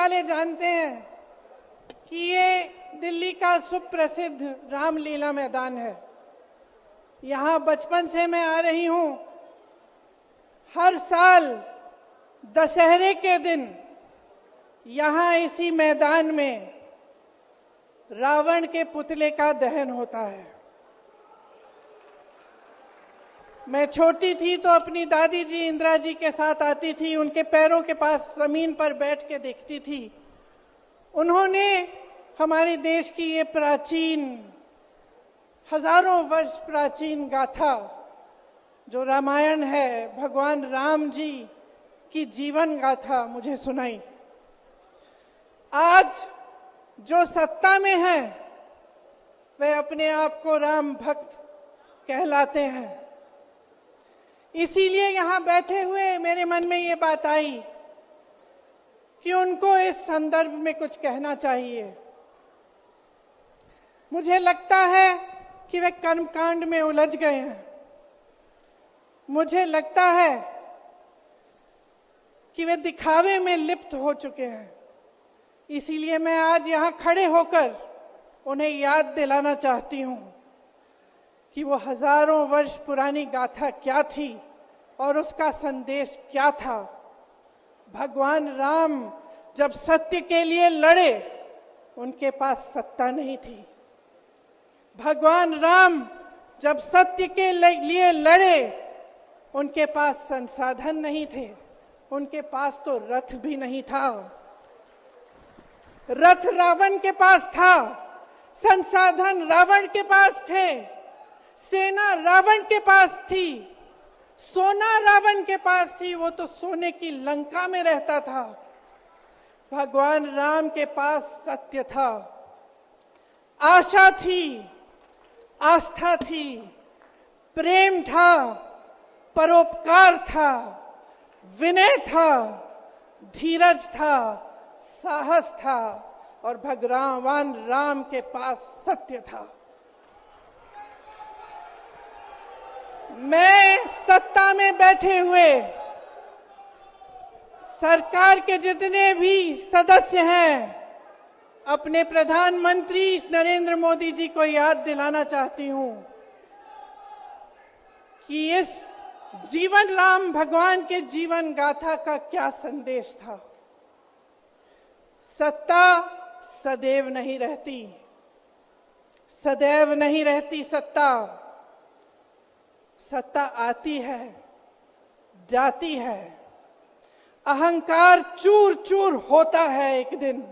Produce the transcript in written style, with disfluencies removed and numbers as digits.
वाले जानते हैं कि ये दिल्ली का सुप्रसिद्ध रामलीला मैदान है। यहाँ बचपन से मैं आ रही हूँ। हर साल दशहरे के दिन यहाँ इसी मैदान में रावण के पुतले का दहन होता है। मैं छोटी थी तो अपनी दादी जी इंदिरा जी के साथ आती थी, उनके पैरों के पास जमीन पर बैठ के देखती थी। उन्होंने हमारे देश की ये प्राचीन, हजारों वर्ष प्राचीन गाथा जो रामायण है, भगवान राम जी की जीवन गाथा मुझे सुनाई। आज जो सत्ता में है वे अपने आप को राम भक्त कहलाते हैं। इसीलिए यहाँ बैठे हुए मेरे मन में ये बात आई कि उनको इस संदर्भ में कुछ कहना चाहिए। मुझे लगता है कि वे कर्मकांड में उलझ गए हैं। मुझे लगता है कि वे दिखावे में लिप्त हो चुके हैं। इसीलिए मैं आज यहाँ खड़े होकर उन्हें याद दिलाना चाहती हूँ कि वो हजारों वर्ष पुरानी गाथा क्या थी और उसका संदेश क्या था। भगवान राम जब सत्य के लिए लड़े, उनके पास सत्ता नहीं थी। भगवान राम जब सत्य के लिए लड़े, उनके पास संसाधन नहीं थे। उनके पास तो रथ भी नहीं था। रथ रावण के पास था, संसाधन रावण के पास थे, सेना रावण के पास थी, सोना रावण के पास थी। वो तो सोने की लंका में रहता था। भगवान राम के पास सत्य था, आशा थी, आस्था थी, प्रेम था, परोपकार था, विनय था, धीरज था, साहस था और भगवान राम के पास सत्य था। मैं सत्ता में बैठे हुए सरकार के जितने भी सदस्य हैं, अपने प्रधानमंत्री नरेंद्र मोदी जी को याद दिलाना चाहती हूं कि इस जीवन राम भगवान के जीवन गाथा का क्या संदेश था। सत्ता सदैव नहीं रहती, सदैव नहीं रहती सत्ता। सत्ता आती है, जाती है, अहंकार चूर चूर होता है एक दिन।